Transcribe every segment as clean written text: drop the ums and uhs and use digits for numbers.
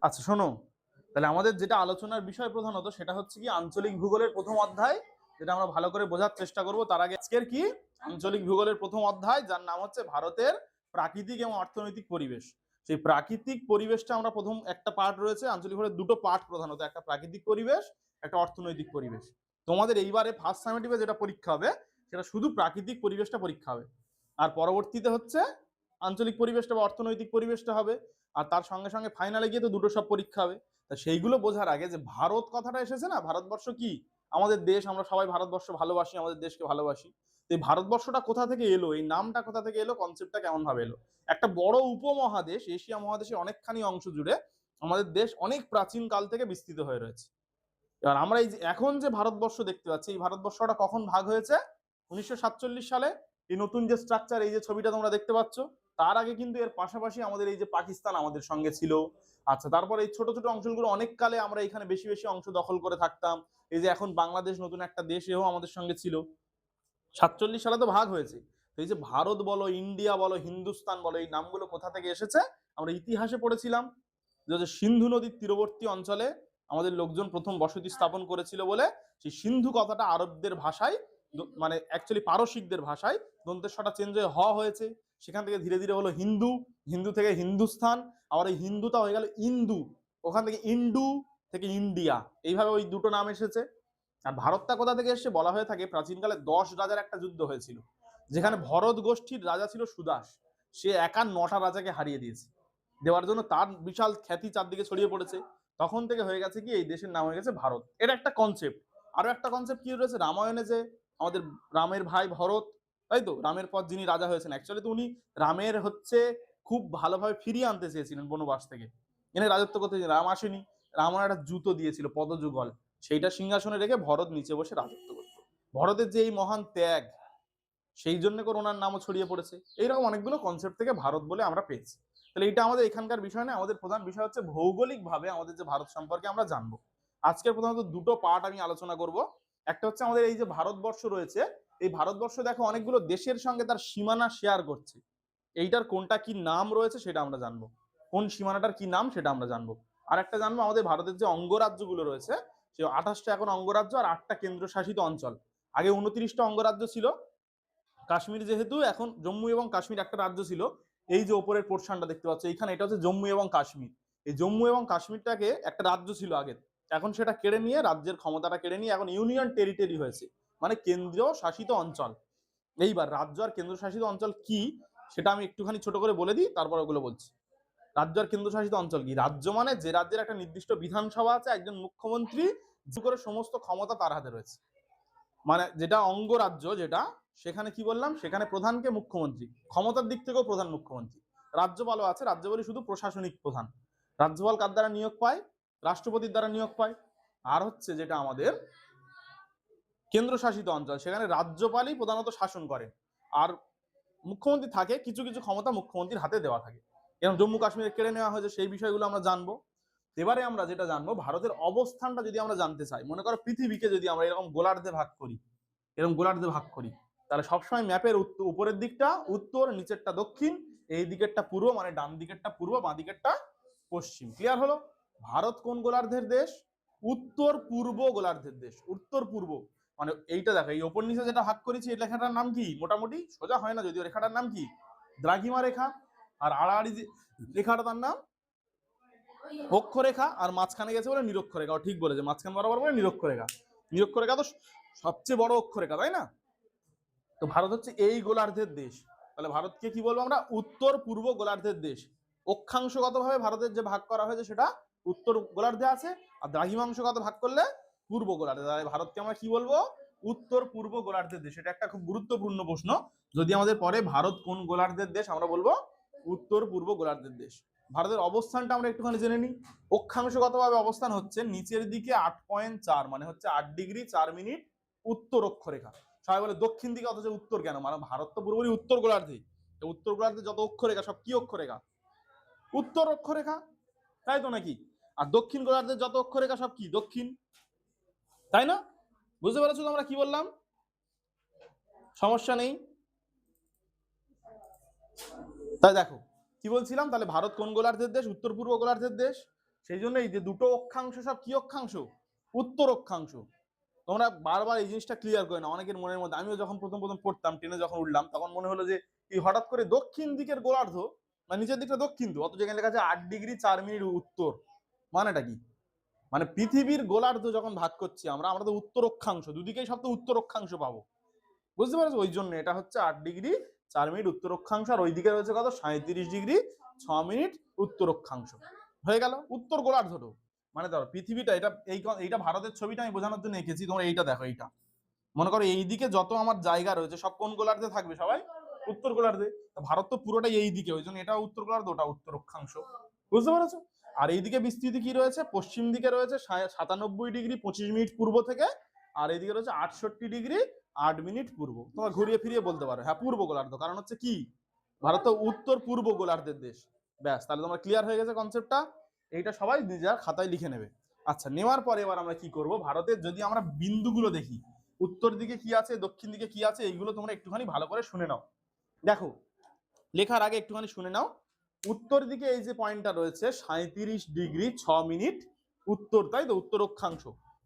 আচ্ছা শোনো, তাহলে আমাদের যেটা আলোচনার বিষয় প্রধানত সেটা হচ্ছে কি আঞ্চলিক ভূগোলের প্রথম অধ্যায়, যেটা আমরা ভালো করে বোঝার চেষ্টা করব। তার আগে আজকের কি আঞ্চলিক ভূগোলের প্রথম অধ্যায়, যার নাম হচ্ছে ভারতের প্রাকৃতিক এবং অর্থনৈতিক পরিবেশ। সেই প্রাকৃতিক পরিবেশটা আমরা প্রথম একটা পার্ট রয়েছে আঞ্চলিক ভূগোলের, দুটো পার্ট প্রধানত, একটা প্রাকৃতিক পরিবেশ, একটা অর্থনৈতিক পরিবেশ। তোমাদের এইবারে ফার্স্ট সামেটিভে যেটা পরীক্ষা হবে সেটা শুধু প্রাকৃতিক পরিবেশটা পরীক্ষা হবে, আর পরবর্তীতে হচ্ছে আঞ্চলিক পরিবেশটা বা অর্থনৈতিক পরিবেশটা হবে। আর তার সঙ্গে সঙ্গে ফাইনালে গিয়ে তো দুটো সব পরীক্ষা হবে। তা সেইগুলো বোঝার আগে যে ভারত কথাটা এসেছে না, ভারতবর্ষ কি আমাদের দেশ, আমরা সবাই ভারতবর্ষ ভালোবাসি, আমাদের দেশকে ভালোবাসি। তো এই ভারতবর্ষটা কোথা থেকে এলো, এই নামটা কোথা থেকে এলো, কনসেপ্টটা কেমন ভাবে এলো? একটা বড় উপমহাদেশ, এশিয়া মহাদেশের অনেকখানি অংশ জুড়ে আমাদের দেশ অনেক প্রাচীন কাল থেকে বিস্তৃত হয়ে রয়েছে। এবার আমরা এই যে এখন যে ভারতবর্ষ দেখতে পাচ্ছি, এই ভারতবর্ষটা কখন ভাগ হয়েছে? 1947 সালে। এই নতুন যে স্ট্রাকচার, এই যে ছবিটা তোমরা দেখতে পাচ্ছ, তার আগে কিন্তু এর পাশাপাশি আমাদের এই যে পাকিস্তান আমাদের সঙ্গে ছিল। আচ্ছা, তারপর এই ছোট ছোট অংশগুলো অনেক কালে আমরা এখানে বেশি বেশি অংশ দখল করে থাকতাম। এই যে এখন বাংলাদেশ নতুন একটা দেশ, এও আমাদের সঙ্গে ছিল। 47 সালে তো ভাগ হয়েছে। তো এই যে ভারত বলো, ইন্ডিয়া বলো, হিন্দুস্তান বলো, এই নামগুলো কোথা থেকে এসেছে? আমরা ইতিহাসে পড়েছিলাম যে সিন্ধু নদীর তীরবর্তী অঞ্চলে আমাদের লোকজন প্রথম বসতি স্থাপন করেছিল বলে সেই সিন্ধু কথাটা আরবদের ভাষায়, মানে অ্যাকচুয়ালি পারসিকদের ভাষায় দন্তেশ্বরটা চেঞ্জ হয়ে হ হয়েছে। সেখান থেকে ধীরে ধীরে হলো হিন্দু, হিন্দু থেকে হিন্দুস্থান, আবার এই হিন্দুটা হয়ে গেল ইন্দু, ওখান থেকে ইন্ডু থেকে ইন্ডিয়া, এইভাবে ওই দুটো নাম এসেছে। আর ভারতটা কোথা থেকে এসছে বলা হয়ে থাকে, প্রাচীনকালে 10 রাজার একটা যুদ্ধ হয়েছিল, যেখানে ভরত গোষ্ঠীর রাজা ছিল সুদাস। সে একা 9টা রাজাকে হারিয়ে দিয়েছে, দেওয়ার জন্য তার বিশাল খ্যাতি চারদিকে ছড়িয়ে পড়েছে। তখন থেকে হয়ে গেছে কি এই দেশের নাম হয়ে গেছে ভারত। এটা একটা কনসেপ্ট। আরো একটা কনসেপ্ট কি রয়েছে রামায়ণে, যে আমাদের রামের ভাই ভরত, তাই তো, রামের পর যিনি রাজা হয়েছেন, অ্যাকচুয়ালি তো উনি রামের হচ্ছে খুব ভালোভাবে ফিরিয়ে আনতে চেয়েছিলেন বনবাস থেকে, এনে রাজত্ব করতে। রাম আসেনি, রামায়ণ একটা জুতো দিয়েছিল পদযুগল, সেইটা সিংহাসনে রেখে ভরত নিচে বসে রাজত্ব করত। ভরতের যে এই মহান ত্যাগ, সেই জন্য করে ওনার নামও ছড়িয়ে পড়েছে। এইরকম অনেকগুলো কনসেপ্ট থেকে ভারত বলে আমরা পেয়েছি। তাহলে এটা আমাদের এখানকার বিষয় না, আমাদের প্রধান বিষয় হচ্ছে ভৌগোলিক ভাবে আমাদের যে ভারত সম্পর্কে আমরা জানবো। আজকের প্রধানত দুটো পার্ট আমি আলোচনা করব। একটা হচ্ছে আমাদের এই যে ভারতবর্ষ রয়েছে, এই ভারতবর্ষ দেখো অনেকগুলো দেশের সঙ্গে তার সীমানা শেয়ার করছে। এইটার কোনটা কি নাম রয়েছে সেটা আমরা জানবো, কোন সীমানাটার কি নাম সেটা আমরা জানবো। আর একটা জানবো আমাদের ভারতের যে অঙ্গরাজ্যগুলো রয়েছে, সে 28টা এখন অঙ্গরাজ্য আর 8টা কেন্দ্রশাসিত অঞ্চল। আগে 29টা অঙ্গরাজ্য ছিল। কাশ্মীর যেহেতু এখন জম্মু এবং কাশ্মীর একটা রাজ্য ছিল, এই যে ওপরের পোর্শনটা দেখতে পাচ্ছ এখানে, এটা হচ্ছে জম্মু এবং কাশ্মীর। এই জম্মু এবং কাশ্মীরটাকে একটা রাজ্য ছিল আগে, এখন সেটা কেড়ে নিয়ে, রাজ্যের ক্ষমতাটা কেড়ে নিয়ে এখন ইউনিয়ন টেরিটরি হয়েছে, মানে কেন্দ্রীয় শাসিত অঞ্চল। এইবার রাজ্য আর কেন্দ্রশাসিত অঞ্চল কি সেটা আমি একটুখানি ছোট করে বলে দিই, তারপর ওগুলো বলছি। রাজ্য আর কেন্দ্রশাসিত অঞ্চল কি? রাজ্য মানে যে রাজ্যের একটা নির্দিষ্ট বিধানসভা আছে, একজন মুখ্যমন্ত্রী, যে করে সমস্ত ক্ষমতা তার হাতে রয়েছে। মানে যেটা অঙ্গরাজ্য, যেটা সেখানে কি বললাম, সেখানে প্রধানকে মুখ্যমন্ত্রী, ক্ষমতার দিক থেকেও প্রধান মুখ্যমন্ত্রী। রাজ্যপালও আছে, রাজ্যপালই শুধু প্রশাসনিক প্রধান। রাজ্যপাল কার দ্বারা নিয়োগ পায়? রাষ্ট্রপতির দ্বারা নিয়োগ পায়। আর হচ্ছে যেটা আমাদের কেন্দ্রশাসিত অঞ্চল, সেখানে রাজ্যপালই প্রধানত শাসন করে, আর মুখ্যমন্ত্রী থাকে, কিছু কিছু ক্ষমতা মুখ্যমন্ত্রীর হাতে দেওয়া থাকে। এবং জম্মু কাশ্মীরে কেড়ে নেওয়া হয়েছে, সেই বিষয়গুলো আমরা জানবো। এবারে আমরা যেটা জানবো, ভারতের অবস্থানটা যদি আমরা জানতে চাই, মনে করো পৃথিবীকে যদি আমরা এরকম গোলার্ধে ভাগ করি, এরকম গোলার্ধে ভাগ করি, তাহলে সবসময় ম্যাপের উপরের দিকটা উত্তর, নিচেরটা দক্ষিণ, এই দিকেরটা পূর্ব, মানে ডান দিকেরটা পূর্ব, বাঁ দিকেরটা পশ্চিম। ক্লিয়ার হলো? ভারত কোন গোলার্ধের দেশ? উত্তর পূর্ব গোলার্ধের দেশ। উত্তর পূর্ব মানে এইটা দেখো, এই ওপর নিচে যেটা ভাগ করেছি, এই লেখাটার নাম কি? মোটামুটি সোজা হয় না যদিও, রেখাটার নাম কি? দ্রাঘিমা রেখা। আর আড়াআড়ি যে রেখাটা, তার নাম অক্ষরেখা। আর মাঝখানে গেছে বলে নিরক্ষরেখা। ঠিক বলেছে, মাঝখান বরাবর বলে নিরক্ষরেখা। নিরক্ষরেখা তো সবচেয়ে বড় অক্ষরেখা, তাই না? তো ভারত হচ্ছে এই গোলার্ধের দেশ। তাহলে ভারতকে কি বলবো আমরা? উত্তর পূর্ব গোলার্ধের দেশ। অক্ষাংশগতভাবে ভারতের যে ভাগ করা হয়েছে সেটা উত্তর গোলার্ধে আছে, আর দ্রাঘিমাংশগত ভাগ করলে পূর্ব গোলার্ধে। তাহলে ভারতকে আমরা কি বলবো? উত্তর পূর্ব গোলার্ধের দেশ। এটা একটা খুব গুরুত্বপূর্ণ প্রশ্ন, যদি আমাদের পরে ভারত কোন গোলার্ধের দেশ, আমরা বলবো উত্তর পূর্ব গোলার্ধের দেশ। ভারতের অবস্থানটা আমরা একটুখানি জেনে নিই। অক্ষাংশগতভাবে অবস্থান হচ্ছে নিচের দিকে 8.4, মানে হচ্ছে 8°4' উত্তর অক্ষরেখা। সবাই বলে দক্ষিণ দিকে, অথচ উত্তর কেন? মানে ভারত তো পুরোপুরি উত্তর গোলার্ধে। উত্তর গোলার্ধে যত অক্ষরেখা সব কি অক্ষরেখা? উত্তর অক্ষরেখা, তাই তো নাকি? আর দক্ষিণ গোলার্ধের যত অক্ষরেখা সব কি? দক্ষিণ, তাই না? বুঝতে পেরেছো তোমরা কি বললাম? সমস্যা নেই? তাই দেখো কি বলছিলাম, তাহলে ভারত কোন গোলার্ধের দেশ? উত্তর পূর্ব গোলার্ধের দেশ। সেই জন্য এই যে দুটো অক্ষাংশ সব কি অক্ষাংশ? উত্তর অক্ষাংশ। তোমরা বারবার এই জিনিসটা ক্লিয়ার করে না অনেকের মনের মধ্যে। আমিও যখন প্রথম প্রথম পড়তাম, ট্রেনে যখন উঠলাম, তখন মনে হলো যে এই হঠাৎ করে দক্ষিণ দিকের গোলার্ধ, মানে নিচের দিকটা দক্ষিণ, তো অত জায়গায় লেখা আছে 8°4' উত্তর, মানেটা কি? মানে পৃথিবীর গোলার্ধ যখন ভাগ করছি আমরা তো উত্তর অক্ষাংশ, দুদিকেই সব তো উত্তর অক্ষাংশ পাবো, বুঝতে পারছো? ওই জন্য এটা হচ্ছে 8°4' উত্তর অক্ষাংশ, আর ওইদিকে রয়েছে কত? 37°6' উত্তর অক্ষাংশ। হয়ে গেল উত্তর গোলার্ধ। মানে ধরো পৃথিবীটা, এইটা ভারতের ছবিটা আমি বোঝানোর জন্য এঁকেছি। তোমরা এইটা দেখো, এইটা মনে করো এইদিকে যত আমার জায়গা রয়েছে সব কোন গোলার্ধে থাকবে? সবাই উত্তর গোলার্ধে। ভারত তো পুরোটাই এই দিকে, ওই জন্য এটা উত্তর গোলার্ধ, ওটা উত্তর অক্ষাংশ, বুঝতে পারছো? আর এইদিকে বিস্তৃতি কি রয়েছে? পশ্চিম দিকে রয়েছে 97°25' পূর্ব থেকে, আর এইদিকে রয়েছে 68°8' পূর্ব। তোমরা ঘুরিয়ে ফিরিয়ে বলতে পারো হ্যাঁ পূর্ব গোলার্ধ, কারণ হচ্ছে কি ভারত তো উত্তর পূর্ব গোলার্ধের দেশ। ব্যাস, তাহলে তোমরা ক্লিয়ার হয়ে গেছে কনসেপ্টটা। এইটা সবাই নিজের খাতায় লিখে নেবে। আচ্ছা, নেওয়ার পরে এবার আমরা কি করব? ভারতের যদি আমরা বিন্দুগুলো দেখি, উত্তর দিকে কি আছে, দক্ষিণ দিকে কি আছে, এইগুলো তোমরা একটুখানি ভালো করে শুনে নাও। দেখো, লেখার আগে একটুখানি শুনে নাও। উত্তর দিকে এই যে পয়েন্টটা রয়েছে 37°6' উত্তর, তাই তো? উত্তর অক্ষাংশ।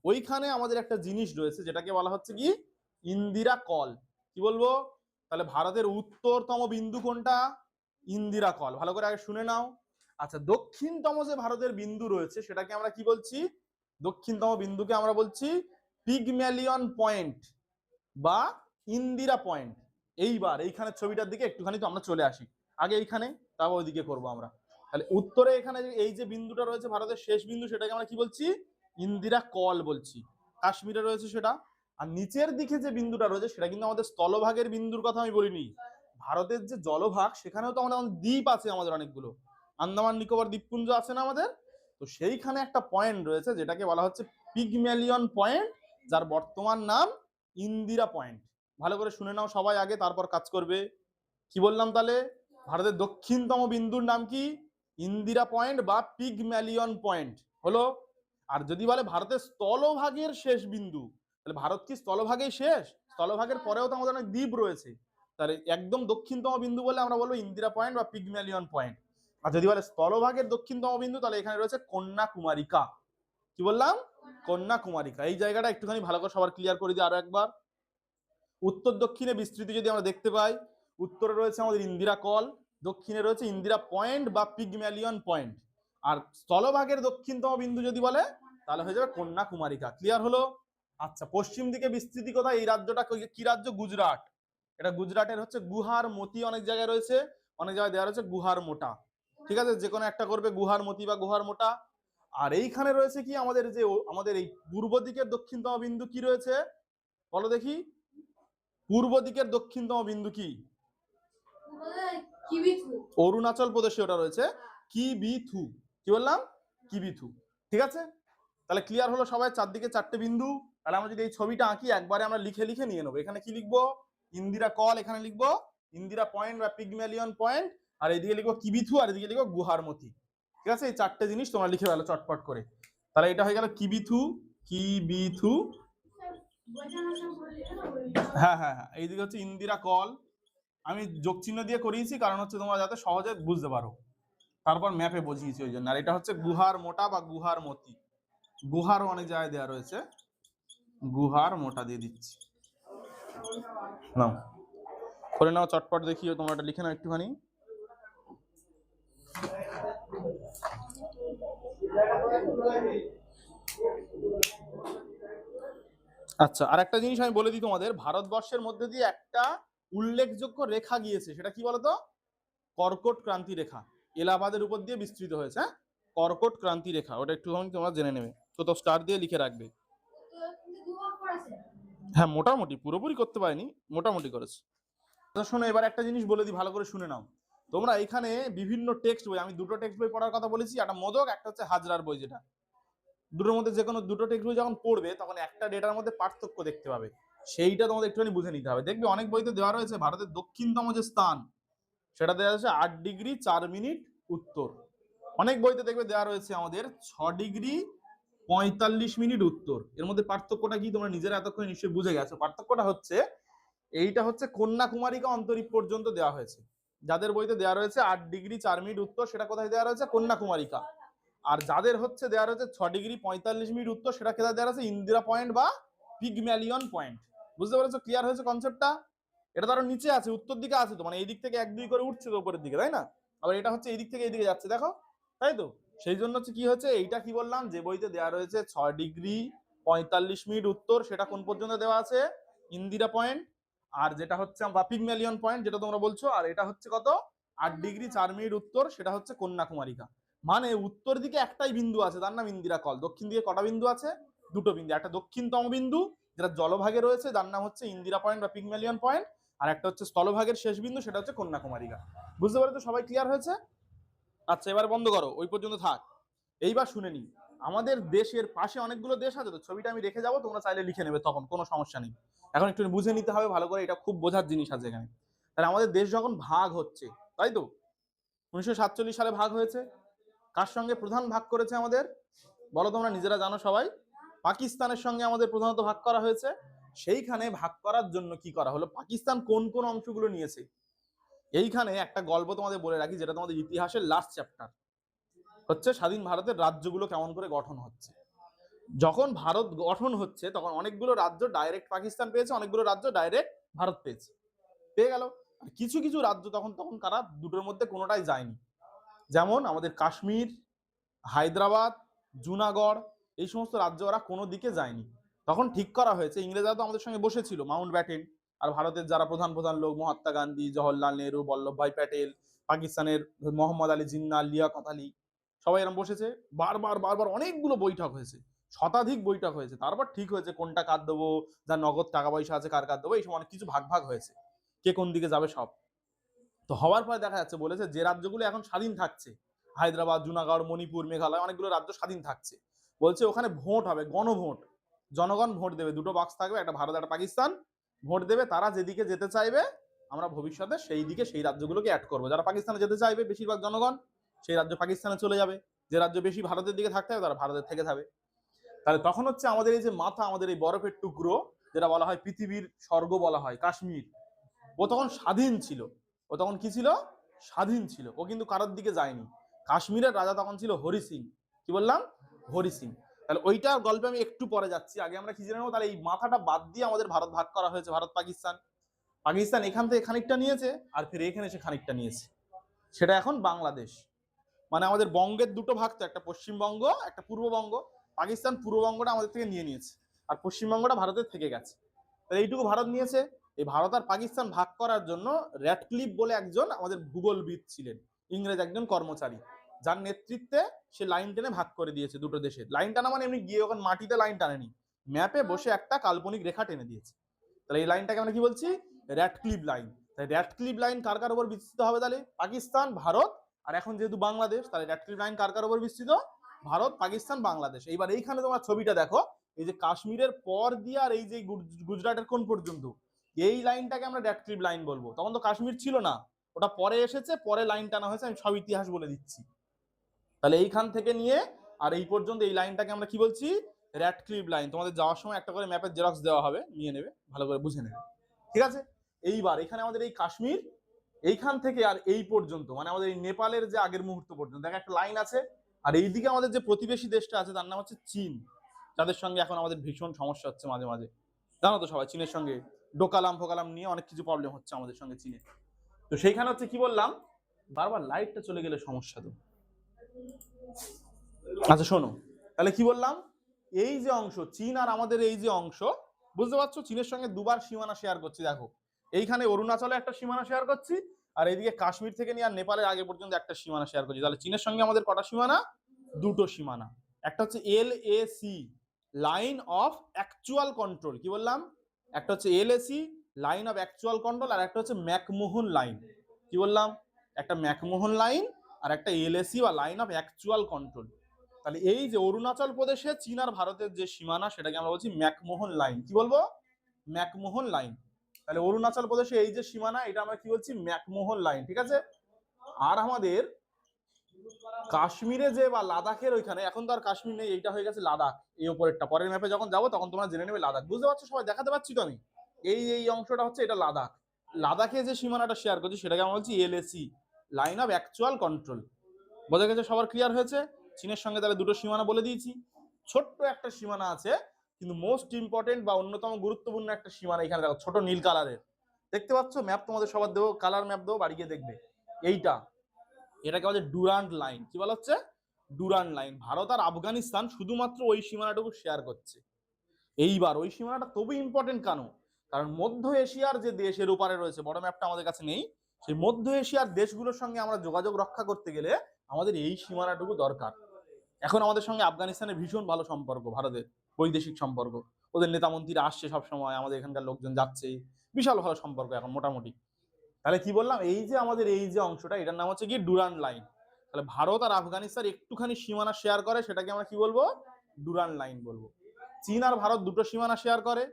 ওইখানে আমাদের একটা জিনিস রয়েছে যেটাকে বলা হচ্ছে কি ইন্দিরা কল। কি বলবো? তাহলে ভারতের উত্তরতম বিন্দু কোনটা? ইন্দিরা কল। ভালো করে আগে শুনে নাও। আচ্ছা, দক্ষিণতম যে ভারতের বিন্দু রয়েছে সেটাকে আমরা কি বলছি? দক্ষিণতম বিন্দুকে আমরা বলছি পিগম্যালিয়ন পয়েন্ট বা ইন্দিরা পয়েন্ট। এইবার এইখানে ছবিটার দিকে একটুখানি তো আমরা চলে আসি, আগে এইখানে, তারপর ওইদিকে করবো আমরা। তাহলে উত্তরে এখানে এই যে বিন্দুটা রয়েছে ভারতের শেষ বিন্দু, সেটাকে আমরা কি বলছি? ইন্দিরা কল বলছি। কাশ্মীরে রয়েছে সেটা। আর নিচের দিকে যে বিন্দুটা রয়েছে সেটা কিন্তু আমাদের স্থলভাগের বিন্দুর কথা আমি বলিনি। ভারতের যে জলভাগ, সেখানেও তো আমাদের দ্বীপ আছে, আমাদের অনেকগুলো আন্দামান নিকোবর দ্বীপপুঞ্জ আছে না আমাদের? তো সেইখানে একটা পয়েন্ট রয়েছে যেটাকে বলা হচ্ছে পিগম্যালিয়ন পয়েন্ট, যার বর্তমান নাম ইন্দিরা পয়েন্ট। ভালো করে শুনে নাও সবাই আগে, তারপর কাজ করবে। কি বললাম তাহলে? ভারতের দক্ষিণতম বিন্দুর নাম কি? ইন্দিরা পয়েন্ট বা পিগম্যালিয়ন পয়েন্ট হলো। আর যদি বলে ভারতের স্থলভাগের শেষ বিন্দু, তাহলে ভারত কি স্থলভাগেই শেষ? স্থলভাগের পরেও তো আমাদের অনেক দ্বীপ রয়েছে। তাহলে একদম দক্ষিণতম বিন্দু বলে আমরা বলবো ইন্দিরা পয়েন্ট বা পিগম্যালিয়ন পয়েন্ট। আর যদি বলে স্থলভাগের দক্ষিণতম বিন্দু, তাহলে এখানে রয়েছে কন্যাকুমারিকা। কি বললাম? কন্যাকুমারিকা। এই জায়গাটা একটুখানি ভালো করে সবার ক্লিয়ার করে দিই আরো একবার। উত্তর দক্ষিণে বিস্তৃতি যদি আমরা দেখতে পাই, উত্তরে রয়েছে আমাদের ইন্দিরা কল, দক্ষিণে রয়েছে ইন্দিরা পয়েন্ট বা পিগম্যালিয়ন পয়েন্ট, আর স্থলভাগের দক্ষিণতম বিন্দু যদি বলে তাহলে হয়ে যাবে কন্যাকুমারিকা। ক্লিয়ার হলো? আচ্ছা, পশ্চিম দিকে বিস্তৃতি কোথায়? এই রাজ্যটা কি রাজ্য? গুজরাট। এটা গুজরাটের হচ্ছে গুহার মতি, অনেক জায়গায় রয়েছে, অনেক জায়গায় দেওয়া রয়েছে গুহার মোটা। ঠিক আছে, যে কোনো একটা করবে, গুহার মতি বা গুহার মোটা। আর এইখানে রয়েছে কি আমাদের যে আমাদের এই পূর্ব দিকের দক্ষিণতম বিন্দু কি রয়েছে বলো দেখি? পূর্ব দিকের দক্ষিণতম বিন্দু কি? অরুণাচল প্রদেশে ওটা রয়েছে, কিবিথু। কি বললাম? কিবিথু। ঠিক আছে, তাহলে ক্লিয়ার হলো সবাই? চারদিকে চারটে বিন্দু। তাহলে আমরা যদি এই ছবিটা আঁকি, একবারে আমরা লিখে লিখে নিয়ে নেবো। এখানে কি লিখবো? ইন্দিরা কল, এখানে লিখবো ইন্দিরা পয়েন্ট বা পিগম্যালিয়ন পয়েন্ট, আর এইদিকে লিখবো কিবিথু, আর এদিকে লিখবো গুহারমতি। ঠিক আছে, এই চারটে জিনিস তোমরা লিখে ফেলো চটপট করে। তাহলে এটা হয়ে গেল কিবিথু। কিবিথু, হ্যাঁ হ্যাঁ হ্যাঁ, এইদিকে হচ্ছে ইন্দিরা কল। আমি যোগ চিহ্ন দিয়ে করিয়েছি কারণ হচ্ছে তোমরা যাতে সহজে বুঝতে পারো, তারপর ম্যাপে বুঝিয়েছি ওই জন্য। আর এটা হচ্ছে গুহার মোটা বা গুহার মতি। গুহারও অনেক জায়গায় দেওয়া রয়েছে, গুহার মোটা দিয়ে দিচ্ছি। নাও করে নাও চটপট, দেখিও তোমরা এটা লিখে নাও একটুখানি। আচ্ছা, আর একটা জিনিস আমি বলে দিই তোমাদের, ভারতবর্ষের মধ্যে দিয়ে একটা উল্লেখযোগ্য রেখা গিয়েছে, সেটা কি বলতো? কর্কট ক্রান্তি রেখা। এলাহাবাদের উপর দিয়ে বিস্তৃত হয়েছে। কর্কট ক্রান্তি রেখা, ওটা একটুখানি তোমরা জেনে নেবে। তো স্টার দিয়ে লিখে রাখবে। হ্যাঁ, মোটামুটি, পুরোপুরি করতে পারিনি, মোটামুটি করেছে। শোনো, এবার একটা জিনিস বলে দিই, ভালো করে শুনে নাও। তোমরা এখানে বিভিন্ন টেক্সট বই, আমি দুটো টেক্সট বই পড়ার কথা বলেছি, একটা মোদক, একটা হচ্ছে হাজরার বই। যেটা দুটোর মধ্যে যে কোনো দুটো টেক্সট বই যখন পড়বে, তখন একটা ডেটার মধ্যে পার্থক্য দেখতে পাবে, সেইটা তোমাদের একটুখানি বুঝে নিতে হবে। দেখবে অনেক বইতে দেওয়া রয়েছে ভারতের দক্ষিণতম যে স্থান, সেটা দেওয়া আছে 8°4' উত্তর। অনেক বইতে দেখবে দেওয়া রয়েছে আমাদের 6°45' উত্তর। এর মধ্যে পার্থক্যটা কি তোমরা নিজেরা এতক্ষণ নিশ্চয়ই বুঝে গেছো। পার্থক্যটা হচ্ছে, এইটা হচ্ছে কন্যাকুমারিকা অন্তরীপ পর্যন্ত দেওয়া হয়েছে। যাদের বইতে দেওয়া রয়েছে 8°4' উত্তর, সেটা কোথায় দেওয়া রয়েছে? কন্যাকুমারিকা। আর যাদের হচ্ছে দেওয়া রয়েছে 6°45' উত্তর, সেটা কেটে দেওয়া আছে ইন্দিরা পয়েন্ট বা পিগম্যালিয়ন পয়েন্ট। বুঝতে পেরেছো? ক্লিয়ার হয়েছে কনসেপ্টটা? এটা তো আরো নিচে আছে, উত্তর দিকে আছে তো, মানে এই দিক থেকে 1-2 করে উঠছে তো উপরের দিকে, তাই না? আবার এটা হচ্ছে এই দিক থেকে এইদিকে যাচ্ছে, দেখো, তাই তো? সেই জন্য হচ্ছে কি হচ্ছে, এইটা কি বললাম, যে বইতে দেওয়া রয়েছে 6°45' উত্তর, সেটা কোন পর্যন্ত দেওয়া আছে? ইন্দিরা পয়েন্ট। আর যেটা হচ্ছে বা পিগম্যালিয়ন পয়েন্ট যেটা তোমরা বলছো, আর এটা হচ্ছে কত, 8°4' উত্তর, সেটা হচ্ছে কন্যাকুমারিকা। মানে উত্তর দিকে একটাই বিন্দু আছে, তার নাম ইন্দিরা কল। দক্ষিণ দিকে কটা বিন্দু আছে? দুটো বিন্দু। একটা দক্ষিণতম বিন্দু যেটা জলভাগে রয়েছে, যার নাম হচ্ছে ইন্দিরা পয়েন্ট বা পিগম্যালিয়ন পয়েন্ট, আর একটা হচ্ছে স্থলভাগের শেষ বিন্দু, সেটা হচ্ছে কন্যাকুমারিকা। বুঝতে পারছো? সবাই ক্লিয়ার হয়েছে? আচ্ছা, এবার বন্ধ করো, ওই পর্যন্ত থাক। এইবার শুনে নি, আমাদের দেশের পাশে অনেকগুলো দেশ আছে তো, ছবিটা আমি রেখে যাবো, তোমরা চাইলে লিখে নেবে, তখন কোনো সমস্যা নেই। এখন একটু বুঝে নিতে হবে ভালো করে, এটা খুব বোঝার জিনিস আছে এখানে। তাহলে আমাদের দেশ যখন ভাগ হচ্ছে, তাই তো, 1947 সালে ভাগ হয়েছে, কার সঙ্গে প্রধান ভাগ করেছে আমাদের? বলো তোমরা, নিজেরা জানো সবাই। পাকিস্তানের সঙ্গে আমাদের প্রধানত ভাগ করা হয়েছে। সেইখানে ভাগ করার জন্য কি করা হলো, পাকিস্তান কোন কোন অংশগুলো নিয়েছে, এইখানে একটা গল্প তোমাদের বলে রাখি, যেটা তোমাদের ইতিহাসের লাস্ট চ্যাপ্টার হচ্ছে, স্বাধীন ভারতের রাজ্যগুলো কেমন করে গঠন হচ্ছে। যখন ভারত গঠন হচ্ছে, তখন অনেকগুলো রাজ্য ডাইরেক্ট পাকিস্তান পেয়েছে, অনেকগুলো রাজ্য ডাইরেক্ট ভারত পেয়ে গেল। কিছু কিছু রাজ্য তখন তখন কারা, দুটোর মধ্যে কোনোটাই যায়নি। যেমন আমাদের কাশ্মীর, হায়দ্রাবাদ, জুনাগড়, এই সমস্ত রাজ্য ওরা কোনো দিকে যায়নি। তখন ঠিক করা হয়েছে, ইংরেজরা তো আমাদের সঙ্গে বসেছিল, মাউন্ট ব্যাটেন, আর ভারতের যারা প্রধান প্রধান লোক, মহাত্মা গান্ধী, জওহরলাল নেহরু, বল্লভভাই প্যাটেল, পাকিস্তানের মোহাম্মদ আলী জিন্নাহ, লিয়াকত আলী, সবাই এরকম বসেছে। বারবার বারবার অনেকগুলো বৈঠক হয়েছে, শতাধিক বৈঠক হয়েছে। তারপর ঠিক হয়েছে কোনটা কার দেবো, যার নগদ টাকা পয়সা আছে কার কার দেবো, এই সব অনেক কিছু ভাগ ভাগ হয়েছে, কে কোন দিকে যাবে সব। তো হওয়ার পরে দেখা যাচ্ছে, বলেছে যে রাজ্যগুলো এখন স্বাধীন থাকছে, হায়দ্রাবাদ, জুনাগড়, মণিপুর, মেঘালয়, অনেকগুলো রাজ্য স্বাধীন থাকছে, বলছে ওখানে ভোট হবে, গণভোট, জনগণ ভোট দেবে, দুটো বাক্স থাকবে, একটা ভারত একটা পাকিস্তান, ভোট দেবে, তারা যেদিকে যেতে চাইবে আমরা ভবিষ্যতে সেই দিকে সেই রাজ্যগুলোকে অ্যাড করবো। যারা পাকিস্তানে যেতে চাইবে বেশিরভাগ জনগণ, সেই রাজ্য পাকিস্তানে চলে যাবে। যে রাজ্য বেশি ভারতের দিকে থাকতে হবে তারা ভারতের থেকে যাবে। তাহলে তখন হচ্ছে আমাদের এই যে মাথা, আমাদের এই বরফের টুকরো, যেটা বলা হয় পৃথিবীর স্বর্গ বলা হয়, কাশ্মীর, ও তখন স্বাধীন ছিল। ও তখন কি ছিল? স্বাধীন ছিল। ও কিন্তু কারোর দিকে যায়নি। কাশ্মীরের রাজা তখন ছিল হরি সিং। কি বললাম? হরি সিং। তাহলে ওইটার গল্পে আমি একটু পরে যাচ্ছি, আগে আমরা কি জেনে নেবো, তাহলে এই মাথাটা বাদ দিয়ে আমাদের ভারত ভাগ করা হয়েছে, ভারত পাকিস্তান। পাকিস্তান এখান থেকে খানিকটা নিয়েছে, আর ফিরে এখানে এসে খানিকটা নিয়েছে, সেটা এখন বাংলাদেশ। মানে আমাদের বঙ্গের দুটো ভাগ তো, একটা পশ্চিমবঙ্গ, একটা পূর্ববঙ্গ। পাকিস্তান পূর্ববঙ্গটা আমাদের থেকে নিয়ে নিয়েছে, আর পশ্চিমবঙ্গটা ভারতের থেকে গেছে। তাহলে এইটুকু ভারত নিয়েছে। এই ভারত আর পাকিস্তান ভাগ করার জন্য র্যাডক্লিফ বলে একজন আমাদের ভূগোলবিদ ছিলেন, ইংরেজ একজন কর্মচারী, যার নেতৃত্বে সে লাইন টেনে ভাগ করে দিয়েছে দুটো দেশের। লাইন টানা মানে এমনি গিয়ে ওখানে মাটিতে লাইন টানেনি, ম্যাপে বসে একটা কাল্পনিক রেখা টেনে দিয়েছে। তাহলে এই লাইনটাকে আমরা কি বলছি? Radcliffe line. তাই র্যাডক্লিফ লাইন কার কার উপর বিস্তৃত হবে? তাহলে পাকিস্তান, ভারত, আর এখন যেহেতু বাংলাদেশ, তাহলে র্যাডক্লিফ লাইন কার কার উপর বিস্তৃত? ভারত, পাকিস্তান, বাংলাদেশ। এইবার এইখানে তোমার ছবিটা দেখো, এই যে কাশ্মীরের পর দিয়ে আর এই যে গুজরাটের কোন পর্যন্ত, এই লাইনটাকে আমরা র্যাডক্লিফ লাইন বলবো। তখন তো কাশ্মীর ছিল না, ওটা পরে এসেছে, পরে লাইন টানা হয়েছে, আমি সব ইতিহাস বলে দিচ্ছি। তাহলে এইখান থেকে নিয়ে আর এই পর্যন্ত এই লাইনটাকে আমরা কি বলছি? Radcliffe line. তোমাদের যাওয়ার সময় একটা করে ম্যাপের জেরক্স দেওয়া হবে, নিয়ে নেবে, ভালো করে বুঝে নেবে, ঠিক আছে? এইবার এখানে আমাদের এই কাশ্মীর, এইখান থেকে আর এই পর্যন্ত, মানে আমাদের এই নেপালের যে আগের মুহূর্ত পর্যন্ত দেখা একটা লাইন আছে। আর এইদিকে আমাদের যে প্রতিবেশী দেশটা আছে তার নাম হচ্ছে চীন, যাদের সঙ্গে এখন আমাদের ভীষণ সমস্যা হচ্ছে মাঝে মাঝে, জানো তো সবাই, চীনের সঙ্গে ডোকালাম ফোকালাম নিয়ে অনেক কিছু প্রবলেম হচ্ছে আমাদের সঙ্গে চীনে। তো সেইখানে হচ্ছে কি বললাম, বারবার লাইটটা চলে গেলে সমস্যা তো। আচ্ছা শোনো, তাহলে কি বললাম, এই যে অংশ চীন আর আমাদের এই যে অংশ, বুঝতে পারছো, চীনের সঙ্গে দুবার সীমানা শেয়ার করছি। দেখো এইখানে অরুণাচলে একটা সীমানা শেয়ার করছি, আর এইদিকে কাশ্মীর থেকে নিয়ে আর নেপালের আগে পর্যন্ত একটা সীমানা শেয়ার করছি। তাহলে চীনের সঙ্গে আমাদের কটা সীমানা? দুটো সীমানা। একটা হচ্ছে LAC, line of actual control. কি বললাম? একটা হচ্ছে LAC, line of actual control, আর একটা হচ্ছে ম্যাকমোহন লাইন। কি বললাম? একটা ম্যাকমোহন লাইন আর একটা LAC বা লাইন অফ অ্যাকচুয়াল কন্ট্রোল। তাহলে এই যে অরুণাচল প্রদেশে চীন আর ভারতের যে সীমানা, সেটাকে আমরা বলছি ম্যাকমোহন লাইন। কি বলবো? McMahon line. তাহলে অরুণাচল প্রদেশে এই যে সীমানা, এটা আমরা কি বলছি? ম্যাকমোহন লাইন, ঠিক আছে? আর আমাদের কাশ্মীরে যে বা লাদাখের ওইখানে, এখন তো আর কাশ্মীর নেই, এইটা হয়ে গেছে লাদাখ, এই ওপরেরটা। পরের ম্যাপে যখন যাবো তখন তোমরা জেনে নেবে লাদাখ। বুঝতে পারছো সবাই? দেখাতে পারছি তো আমি? এই অংশটা হচ্ছে এটা লাদাখ। লাদাখে যে সীমানাটা শেয়ার করছি সেটাকে আমরা বলছি LAC, line of actual control. বোঝা গেছে? সবার ক্লিয়ার হয়েছে? চীনের সঙ্গে তাহলে দুটো সীমানা বলে দিয়েছি। ছোট্ট একটা সীমানা আছে, কিন্তু মোস্ট ইম্পর্টেন্ট বা অন্যতম গুরুত্বপূর্ণ একটা সীমানা এখানে দেখো, ছোট নীল কালারের, দেখতে পাচ্ছ? ম্যাপ তোমাদের সবার দেবো, কালার ম্যাপ দেবো, বাড়ি গিয়ে দেখবে। এইটা, এটাকে বলে ডুরান্ড লাইন। কি বলা হচ্ছে? Durand line. ভারত আর আফগানিস্তান শুধুমাত্র ওই সীমানাটুকু শেয়ার করছে। এইবার ওই সীমানাটা তবু ইম্পর্টেন্ট কেন? কারণ মধ্য এশিয়ার যে দেশের ওপারে রয়েছে, বড় ম্যাপটা আমাদের কাছে নেই, সেই মধ্য এশিয়ার দেশগুলোর সঙ্গে আমরা যোগাযোগ রক্ষা করতে গেলে আমাদের এই সীমানাটুকু দরকার। এখন আমাদের সঙ্গে আফগানিস্তানের ভীষণ ভালো সম্পর্ক, ভারতের বৈদেশিক সম্পর্ক, ওদের নেতা মন্ত্রীরা আসছে সব সময়, আমাদের এখানকার লোকজন যাচ্ছে, বিশাল ভালো সম্পর্ক এখন মোটামুটি। তাহলে কি বললাম, এই যে আমাদের এই যে অংশটা, এটার নাম হচ্ছে কি ডুরান্ড লাইন। তাহলে ভারত আর আফগানিস্তান একটুখানি সীমানা শেয়ার করে, সেটাকে আমরা কি বলবো? ডুরান্ড লাইন বলবো। চীন আর ভারত দুটো সীমানা শেয়ার করে,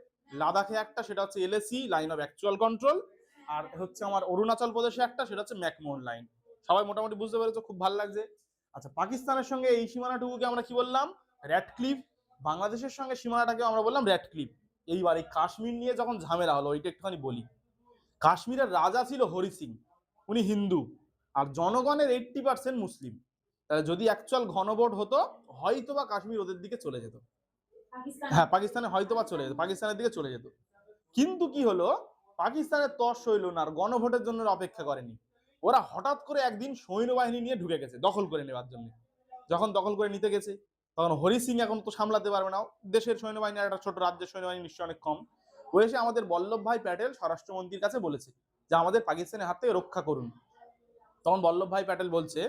লাদাখে একটা, সেটা হচ্ছে LAC, line of actual control, আর হচ্ছে আমার অরুণাচল প্রদেশে একটা, সেটা হচ্ছে ম্যাকমোহন লাইন। সবাই মোটামুটি বুঝতে পেরেছো? খুব ভালো লাগছে। আচ্ছা, পাকিস্তানের সঙ্গে এই সীমানাটুকুকে আমরা কি বললাম? র্যাডক্লিফ। বাংলাদেশের সঙ্গে সীমানাটাকে আমরা বললাম র্যাডক্লিফ। এইবার এই কাশ্মীর নিয়ে যখন ঝামেলা হলো, ওইটা একটুখানি বলি। কাশ্মীরের রাজা ছিল হরি সিং, উনি হিন্দু, আর জনগণের 80% মুসলিম। তাহলে যদি অ্যাকচুয়াল ঘনভোট হতো, হয়তোবা কাশ্মীর ওদের দিকে চলে যেত। হ্যাঁ, পাকিস্তানে হয়তোবা চলে যেত, পাকিস্তানের দিকে চলে যেত। কিন্তু কি হলো, পাকিস্তানের তস হইল না, আর গণভোটের জন্য অপেক্ষা করেনি। ওরা হঠাৎ করে একদিন সৈন্যবাহিনী নিয়ে ঢুকে গেছে দখল করে নেওয়ার জন্য। যখন দখল করে নিতে গেছে, তখন হরি সিং এখন তো সামলাতে পারবে না, দেশের সৈন্যবাহিনী আর একটা ছোট রাজ্যের সৈন্যবাহিনী নিশ্চয়ই অনেক কম। ও এসে আমাদের বল্লভভাই প্যাটেল স্বরাষ্ট্রমন্ত্রীর কাছে বলেছে যে আমাদের পাকিস্তানের হাত থেকে রক্ষা করুন। তখন বল্লভভাই প্যাটেল বলছে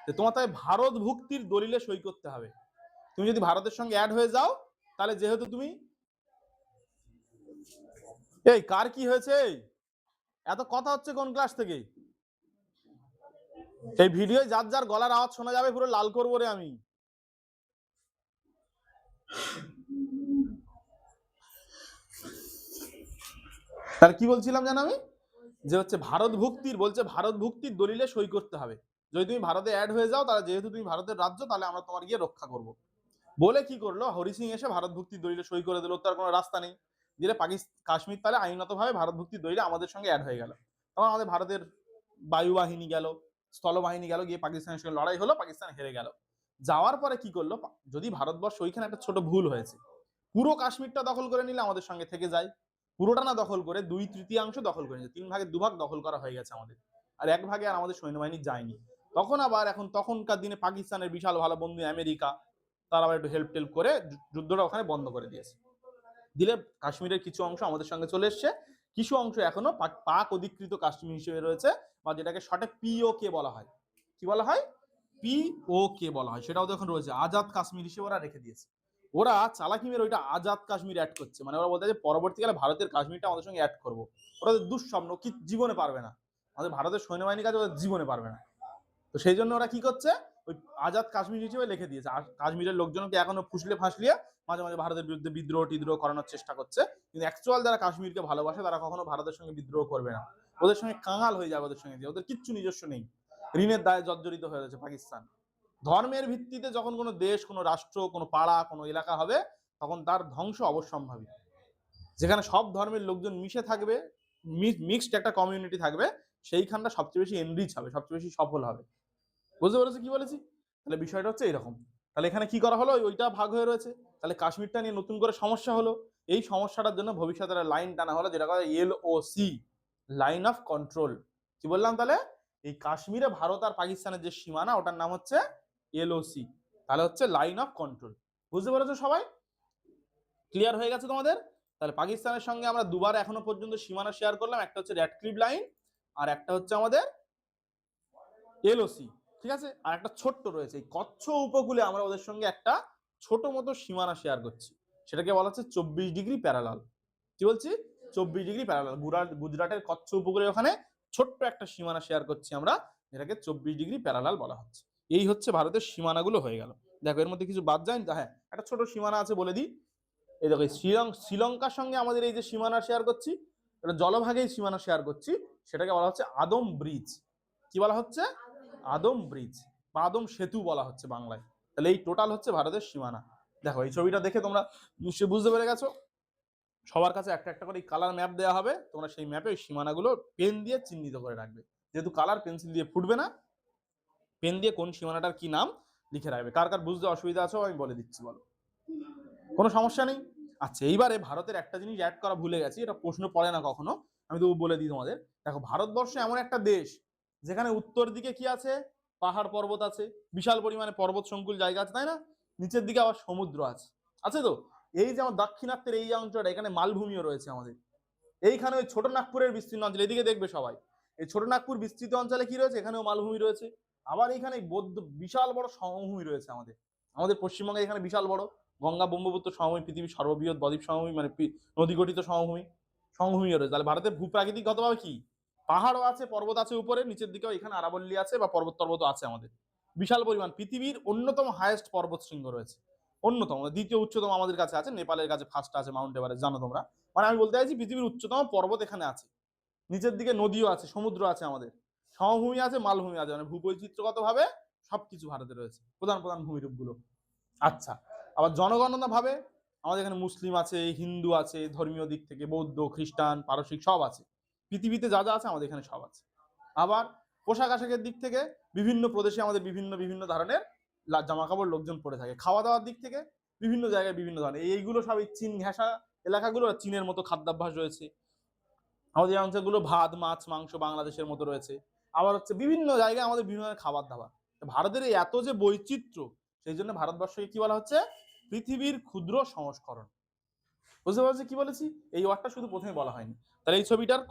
যে তোমার তাই ভারত ভুক্তির দলিলে সই করতে হবে। তুমি যদি ভারতের সঙ্গে অ্যাড হয়ে যাও, তাহলে যেহেতু তুমি, এই কার কি হয়েছে? এত কথা হচ্ছে কোন ক্লাস থেকে? এই ভিডিও যার যার গলার আওয়াজ শোনা যাবে পুরো লাল করবো রে আমি। তাহলে কি বলছিলাম জানো আমি, যে হচ্ছে ভারত ভুক্তির, বলছে ভারত ভুক্তির দলিলে সই করতে হবে। যদি তুমি ভারতে অ্যাড হয়ে যাও, তাহলে যেহেতু তুমি ভারতের রাজ্য, তাহলে আমরা তোমার গিয়ে রক্ষা করব। বলে কি করলো, হরি সিং এসে ভারত ভুক্তির দলিলে সই করে দিল, তার কোনো রাস্তা নেই। দিলে কাশ্মীর তাহলে আইনত ভাবে ভারত ভুক্তির দলিলে আমাদের সঙ্গে অ্যাড হয়ে গেল। তখন আমাদের ভারতের বায়ুবাহিনী গেল, স্থলবাহিনী গেল, গিয়ে পাকিস্তানের সঙ্গে লড়াই হলো, পাকিস্তান হেরে গেল। যাওয়ার পরে কি করলো, যদি ভারতবর্ষ ওইখানে একটা ছোট ভুল হয়েছে, পুরো কাশ্মীরটা দখল করে নিলে আমাদের সঙ্গে থেকে যায়, পুরোটা না দখল করে 2/3 দখল করে নিয়েছে, 3 ভাগের 2 ভাগ দখল করা হয়ে গেছে আমাদের, আর 1 ভাগে আর আমাদের সৈন্যবাহিনী যায়নি। তখন আবার তখনকার দিনে পাকিস্তানের বিশাল ভালো বন্ধু আমেরিকা, তারা আবার একটু হেল্প টেল্প করে যুদ্ধটা ওখানে বন্ধ করে দিয়েছে। দিলে কাশ্মীরের কিছু অংশ আমাদের সঙ্গে চলে এসছে, কিছু অংশ এখনো পাক অধিকৃত কাশ্মীর হিসেবে রয়েছে, বা যেটাকে শর্টে পিওকে বলা হয়। কি বলা হয়? পিওকে বলা হয়। সেটাও যখন রয়েছে আজাদ কাশ্মীর হিসেবে ওরা রেখে দিয়েছে। ওরা চালাকি মেরে ওইটা আজাদ কাশ্মীর অ্যাড করছে, মানে ওরা বলতে যে পরবর্তীকালে ভারতের কাশ্মীরটা আমাদের সঙ্গে অ্যাড করবো। ওরা দুঃস্বপ্ন, কি জীবনে পারবে না, আমাদের ভারতের সৈন্যবাহিনীর কাছে ওদের জীবনে পারবে না। তো সেই জন্য ওরা কি করছে, ওই আজাদ কাশ্মীর হিসেবে লিখে দিয়েছে। আর কাশ্মীরের লোকজনকে এখনো ফুসলে ফাঁসলিয়ে মাঝে মাঝে ভারতের বিরুদ্ধে বিদ্রোহ টিদ্রোহ করানোর চেষ্টা করছে, কিন্তু অ্যাকচুয়াল যারা কাশ্মীরকে ভালোবাসে তারা কখনো ভারতের সঙ্গে বিদ্রোহ করবে না। ওদের সঙ্গে কাঙাল হয়ে যাবে, ওদের সঙ্গে দিয়ে ওদের কিচ্ছু নিজস্ব নেই, ঋণের দায়ে জর্জরিত হয়ে রয়েছে পাকিস্তান। ধর্মের ভিত্তিতে যখন কোনো দেশ, কোনো রাষ্ট্র, কোনো পাড়া, কোনো এলাকা হবে, তখন তার ধ্বংস অবশ্যম্ভাবী। যেখানে সব ধর্মের লোকজন মিশে থাকবে, মিক্সড একটা কমিউনিটি থাকবে, সেইখানটা সবচেয়ে বেশি এনরিচ হবে, সবচেয়ে বেশি সফল হবে। বুঝতে পেরেছি কি বলেছি? তাহলে বিষয়টা হচ্ছে এরকম। তাহলে এখানে কি করা হলো, ওইটা ভাগ হয়ে রয়েছে, তাহলে কাশ্মীরটা নিয়ে নতুন করে সমস্যা হলো। এই সমস্যাটার জন্য ভবিষ্যতে লাইন টানা হলো, যেটা করা LOC, লাইন অফ কন্ট্রোল। কি বললাম তাহলে, এই কাশ্মীরে ভারত আর পাকিস্তানের যে সীমানা, ওটার নাম হচ্ছে LOC, তাহলে হচ্ছে লাইন অফ কন্ট্রোল। বুঝতে পেরেছো সবাই? ক্লিয়ার হয়ে গেছে তোমাদের? তাহলে পাকিস্তানের সঙ্গে আমরা দুবার এখনো পর্যন্ত সীমানা শেয়ার করলাম, একটা হচ্ছে র্যাডক্লিফ লাইন, আর একটা হচ্ছে আমাদের LOC, ঠিক আছে? আর একটা ছোট্ট রয়েছে, এই কচ্ছ উপকূলে আমরা ওদের সঙ্গে একটা ছোট মতো সীমানা শেয়ার করছি, সেটাকে বলা হচ্ছে 24 ডিগ্রি প্যারালাল। কি বলছি? 24 ডিগ্রি প্যারালাল। গুজরাটের কচ্ছ উপকূলে ওখানে ছোট্ট একটা সীমানা শেয়ার করছি আমরা, যেটাকে 24 ডিগ্রি প্যারালাল বলা হচ্ছে। এই হচ্ছে ভারতের সীমানাগুলো হয়ে গেল। দেখো এর মধ্যে কিছু বাদ যায় না। হ্যাঁ, একটা ছোট সীমানা আছে বলে দিই। এই দেখো শ্রীলঙ্কার সঙ্গে আমাদের এই যে সীমানা শেয়ার করছি, এটা জলভাগেই সীমানা শেয়ার করছি, সেটাকে বলা হচ্ছে আদম ব্রিজ। কি বলা হচ্ছে? আদম ব্রিজ বা আদম সেতু বলা হচ্ছে বাংলায়। তাহলে এই টোটাল হচ্ছে ভারতের সীমানা। দেখো এই ছবিটা দেখে তোমরা নিশ্চয়ই বুঝতে পেরে গেছো। সবার কাছে একটা একটা করে কালার ম্যাপ দেওয়া হবে, তোমরা সেই ম্যাপে ওই সীমানাগুলো পেন দিয়ে চিহ্নিত করে রাখবে। যেহেতু কালার পেন্সিল দিয়ে ফুটবে না, পেন দিয়ে কোন সীমানাটার কি নাম লিখে রাখবে। কার কার বুঝতে অসুবিধা আছে আমি বলে দিচ্ছি, বলো। কোনো সমস্যা নেই। আচ্ছা, এইবারে ভারতের একটা জিনিস অ্যাড করা ভুলে গেছি, এটা প্রশ্ন পড়ে না কখনো, আমি তবু বলে দিই তোমাদের। দেখো, ভারতবর্ষ এমন একটা দেশ যেখানে উত্তর দিকে কি আছে, পাহাড় পর্বত আছে, বিশাল পরিমাণে পর্বত সংকুল জায়গা আছে, তাই না? নিচের দিকে আবার সমুদ্র আছে, আছে তো? এই যে আমার দাক্ষিণাত্যের এই অঞ্চলটা, এখানে মালভূমিও রয়েছে আমাদের। এইখানে ওই ছোট নাগপুরের বিস্তীর্ণ অঞ্চল, এদিকে দেখবে সবাই, এই ছোট নাগপুর বিস্তৃত অঞ্চলে কি রয়েছে, এখানেও মালভূমি রয়েছে। আবার এখানে বৌদ্ধ বিশাল বড় সমভূমি রয়েছে আমাদের। আমাদের পশ্চিমবঙ্গে এখানে বিশাল বড় গঙ্গা ব্রহ্মপুত্র সমভূমি, পৃথিবীর সর্ববৃহৎ বদ্বীপ সমভূমি, মানে নদী গঠিত সমভূমি, সমভূমিও রয়েছে। তাহলে ভারতের ভূপ্রাকৃতিকগতভাবে কি, পাহাড়ও আছে, পর্বত আছে উপরে, নিচের দিকেও এখানে আরাবল্লী আছে বা পর্বত টর্বত আছে আমাদের বিশাল পরিমাণ। পৃথিবীর অন্যতম হাইয়েস্ট পর্বত শৃঙ্গ রয়েছে, অন্যতম, দ্বিতীয় উচ্চতম আমাদের কাছে আছে, নেপালের কাছে ফার্স্ট আছে মাউন্ট এভারেস্ট, জানো তোমরা। মানে আমি বলতে চাইছি পৃথিবীর উচ্চতম পর্বত এখানে আছে, নিচের দিকে নদীও আছে, সমুদ্র আছে আমাদের, সমভূমি আছে, মালভূমি আছে, মানে ভূবৈচিত্র্যগত ভাবে সবকিছু ভারতে রয়েছে, প্রধান প্রধান ভূমিরূপ গুলো। আচ্ছা, আবার জনগণনা ভাবে আমাদের এখানে মুসলিম আছে, হিন্দু আছে, ধর্মীয় দিক থেকে বৌদ্ধ, খ্রিস্টান, পারসিক সব আছে। পৃথিবীতে যা যা আছে আমাদের এখানে সব আছে। আবার পোশাক আশাকের দিক থেকে বিভিন্ন প্রদেশে আমাদের বিভিন্ন বিভিন্ন ধরনের জামা কাপড় লোকজন পরে থাকে। খাওয়া দাওয়ার দিক থেকে বিভিন্ন জায়গায় বিভিন্ন ধরনের, এইগুলো সব এই চীন ঘেঁষা এলাকাগুলো, চীনের মতো খাদ্যাভ্যাস রয়েছে। আমাদের এই অঞ্চলগুলো ভাত মাছ মাংস বাংলাদেশের মতো রয়েছে। আবার হচ্ছে বিভিন্ন জায়গায় আমাদের বিভিন্ন ধরনের খাবার দাবার। ভারতের এই এত যে বৈচিত্র্য, সেই জন্য ভারতবর্ষকে কি বলা হচ্ছে, পৃথিবীর ক্ষুদ্র সংস্করণ। বুঝতে পারছি কি বলেছি? এই ওয়ার্ডটা শুধু প্রথমে বলা হয়নি। তাহলে এই ছবিটার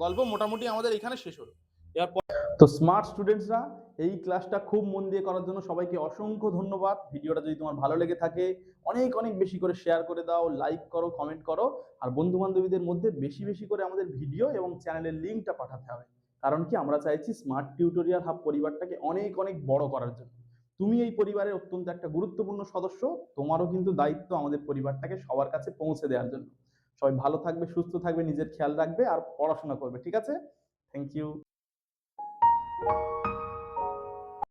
গল্প মোটামুটি আমাদের এখানে শেষ হলো। এরপর তো স্মার্ট স্টুডেন্টসরা, এই ক্লাসটা খুব মন দিয়ে করার জন্য সবাইকে অসংখ্য ধন্যবাদ। ভিডিওটা যদি তোমার ভালো লেগে থাকে অনেক অনেক বেশি করে শেয়ার করে দাও, লাইক করো, কমেন্ট করো, আর বন্ধু বান্ধবীদের মধ্যে বেশি বেশি করে আমাদের ভিডিও এবং চ্যানেলের লিঙ্কটা পাঠাতে হবে। কারণ কি, আমরা চাইছি স্মার্ট টিউটোরিয়াল হাব পরিবারটাকে অনেক অনেক বড় করার জন্য। তুমি এই পরিবারের অত্যন্ত একটা গুরুত্বপূর্ণ সদস্য, তোমারও কিন্তু দায়িত্ব আমাদের পরিবারটাকে সবার কাছে পৌঁছে দেওয়ার জন্য। সবাই ভালো থাকবে, সুস্থ থাকবে, নিজের খেয়াল রাখবে আর পড়াশোনা করবে, ঠিক আছে? Thank you.